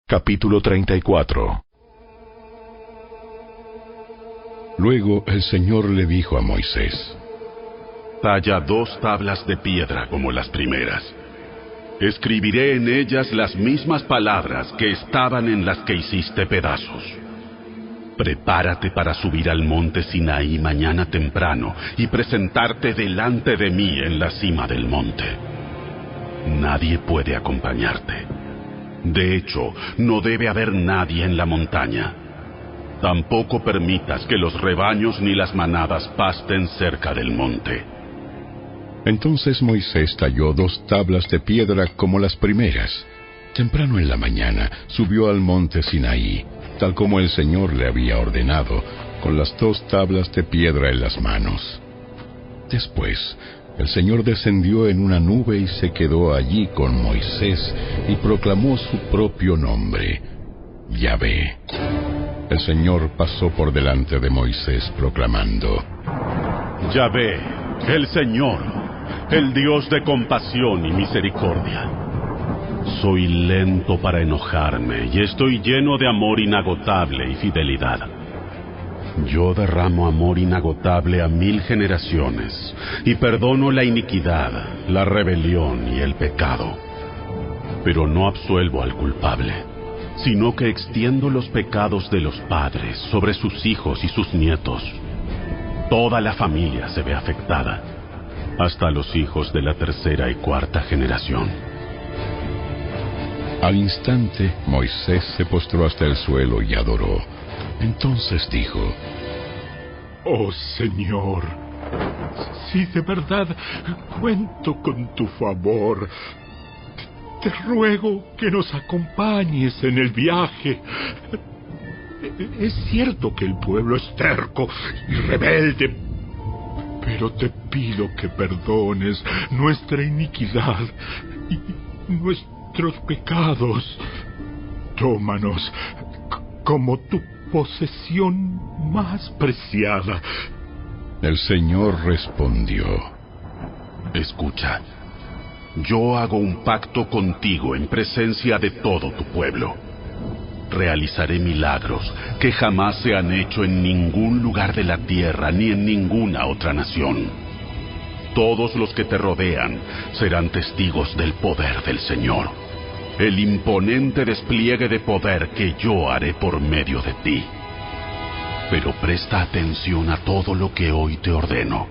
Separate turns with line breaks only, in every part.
Capítulo 34. Luego el Señor le dijo a Moisés:
Talla 2 tablas de piedra como las primeras. Escribiré en ellas las mismas palabras que estaban en las que hiciste pedazos. Prepárate para subir al monte Sinaí mañana temprano y presentarte delante de mí en la cima del monte. Nadie puede acompañarte. De hecho, no debe haber nadie en la montaña. Tampoco permitas que los rebaños ni las manadas pasten cerca del monte.
Entonces Moisés talló 2 tablas de piedra como las primeras. Temprano en la mañana subió al monte Sinaí, tal como el Señor le había ordenado, con las 2 tablas de piedra en las manos. Después, el Señor descendió en una nube y se quedó allí con Moisés y proclamó su propio nombre, Yahvé. El Señor pasó por delante de Moisés proclamando:
Yahvé, el Señor, el Dios de compasión y misericordia. Soy lento para enojarme y estoy lleno de amor inagotable y fidelidad. Yo derramo amor inagotable a 1000 generaciones y perdono la iniquidad, la rebelión y el pecado. Pero no absuelvo al culpable, sino que extiendo los pecados de los padres sobre sus hijos y sus nietos. Toda la familia se ve afectada, hasta los hijos de la 3ª y 4ª generación.
Al instante, Moisés se postró hasta el suelo y adoró. Entonces dijo:
Oh Señor, si de verdad cuento con tu favor, te ruego que nos acompañes en el viaje. Es cierto que el pueblo es terco y rebelde, pero te pido que perdones nuestra iniquidad y nuestros pecados. Tómanos como tu posesión más preciada.
El Señor respondió:
Escucha, yo hago un pacto contigo en presencia de todo tu pueblo. Realizaré milagros que jamás se han hecho en ningún lugar de la tierra ni en ninguna otra nación. Todos los que te rodean serán testigos del poder del Señor, el imponente despliegue de poder que yo haré por medio de ti. Pero presta atención a todo lo que hoy te ordeno,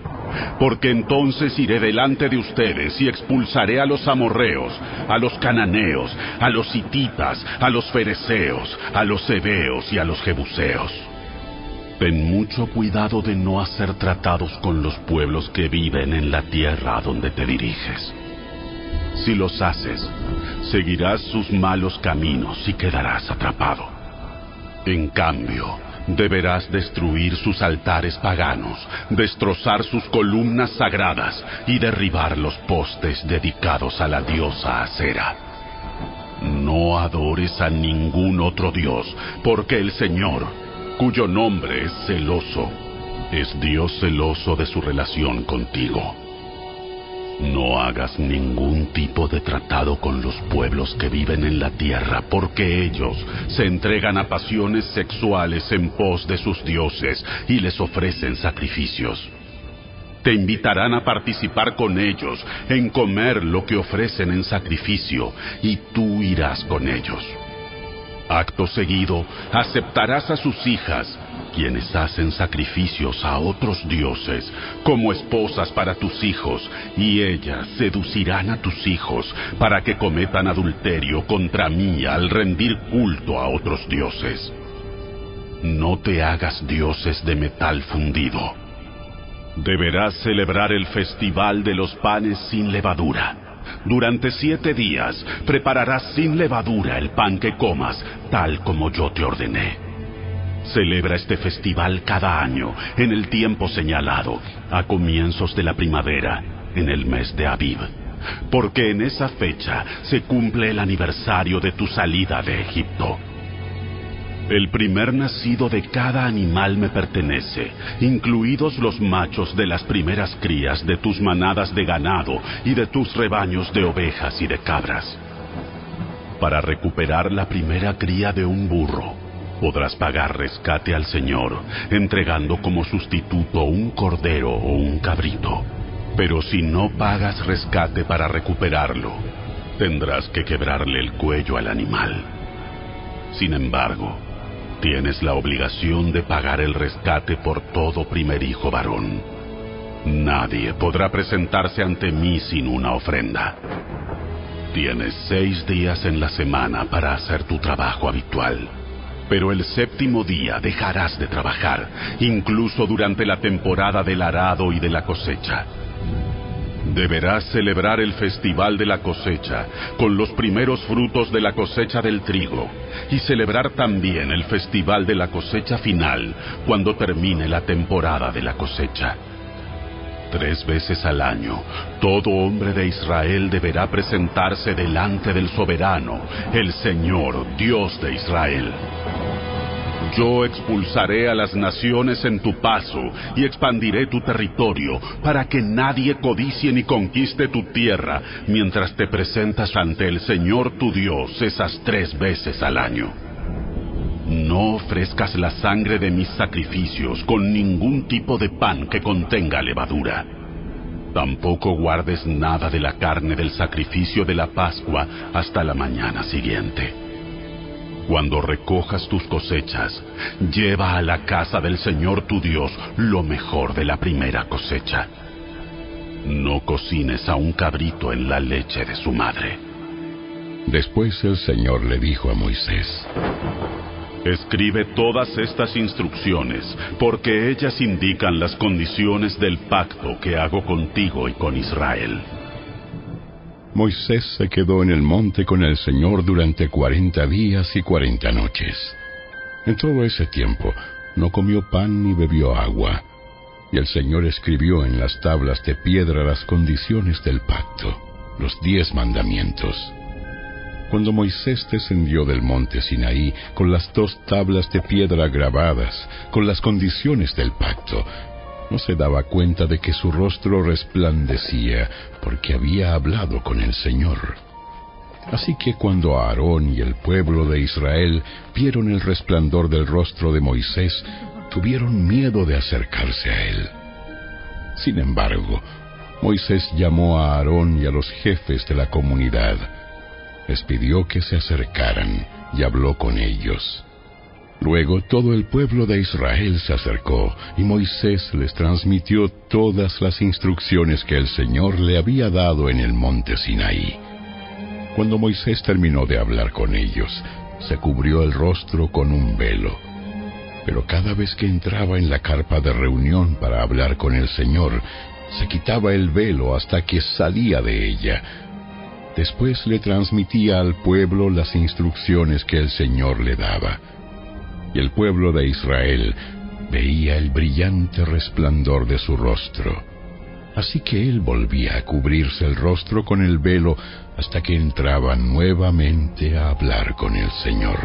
porque entonces iré delante de ustedes y expulsaré a los amorreos, a los cananeos, a los hititas, a los fereceos, a los heveos y a los jebuseos. Ten mucho cuidado de no hacer tratados con los pueblos que viven en la tierra a donde te diriges. Si los haces, seguirás sus malos caminos y quedarás atrapado. En cambio, deberás destruir sus altares paganos, destrozar sus columnas sagradas y derribar los postes dedicados a la diosa Acera. No adores a ningún otro dios, porque el Señor, cuyo nombre es celoso, es Dios celoso de su relación contigo. No hagas ningún tipo de tratado con los pueblos que viven en la tierra, porque ellos se entregan a pasiones sexuales en pos de sus dioses y les ofrecen sacrificios. Te invitarán a participar con ellos en comer lo que ofrecen en sacrificio, y tú irás con ellos. Acto seguido, aceptarás a sus hijas, quienes hacen sacrificios a otros dioses, como esposas para tus hijos, y ellas seducirán a tus hijos para que cometan adulterio contra mí al rendir culto a otros dioses. No te hagas dioses de metal fundido. Deberás celebrar el festival de los panes sin levadura. Durante 7 días prepararás sin levadura el pan que comas, tal como yo te ordené. Celebra este festival cada año, en el tiempo señalado, a comienzos de la primavera, en el mes de Abib, porque en esa fecha se cumple el aniversario de tu salida de Egipto. El primer nacido de cada animal me pertenece, incluidos los machos de las primeras crías de tus manadas de ganado y de tus rebaños de ovejas y de cabras. para recuperar la primera cría de un burro, podrás pagar rescate al Señor, entregando como sustituto un cordero o un cabrito. Pero si no pagas rescate para recuperarlo, tendrás que quebrarle el cuello al animal. Sin embargo, tienes la obligación de pagar el rescate por todo primer hijo varón. Nadie podrá presentarse ante mí sin una ofrenda. Tienes 6 días en la semana para hacer tu trabajo habitual, pero el 7º día dejarás de trabajar, incluso durante la temporada del arado y de la cosecha. Deberás celebrar el festival de la cosecha con los primeros frutos de la cosecha del trigo, y celebrar también el festival de la cosecha final cuando termine la temporada de la cosecha. 3 veces al año, todo hombre de Israel deberá presentarse delante del soberano, el Señor, Dios de Israel. Yo expulsaré a las naciones en tu paso y expandiré tu territorio para que nadie codicie ni conquiste tu tierra mientras te presentas ante el Señor tu Dios esas 3 veces al año. No ofrezcas la sangre de mis sacrificios con ningún tipo de pan que contenga levadura. Tampoco guardes nada de la carne del sacrificio de la Pascua hasta la mañana siguiente. Cuando recojas tus cosechas, lleva a la casa del Señor tu Dios lo mejor de la primera cosecha. No cocines a un cabrito en la leche de su madre.
Después el Señor le dijo a Moisés:
Escribe todas estas instrucciones, porque ellas indican las condiciones del pacto que hago contigo y con Israel.
Moisés se quedó en el monte con el Señor durante 40 días y 40 noches. En todo ese tiempo no comió pan ni bebió agua, y el Señor escribió en las tablas de piedra las condiciones del pacto, los 10 mandamientos. Cuando Moisés descendió del monte Sinaí con las 2 tablas de piedra grabadas, con las condiciones del pacto, no se daba cuenta de que su rostro resplandecía porque había hablado con el Señor. Así que cuando Aarón y el pueblo de Israel vieron el resplandor del rostro de Moisés, tuvieron miedo de acercarse a él. Sin embargo, Moisés llamó a Aarón y a los jefes de la comunidad. Les pidió que se acercaran y habló con ellos. Luego todo el pueblo de Israel se acercó, y Moisés les transmitió todas las instrucciones que el Señor le había dado en el monte Sinaí. Cuando Moisés terminó de hablar con ellos, se cubrió el rostro con un velo. Pero cada vez que entraba en la carpa de reunión para hablar con el Señor, se quitaba el velo hasta que salía de ella. Después le transmitía al pueblo las instrucciones que el Señor le daba. Y el pueblo de Israel veía el brillante resplandor de su rostro. Así que él volvía a cubrirse el rostro con el velo hasta que entraba nuevamente a hablar con el Señor.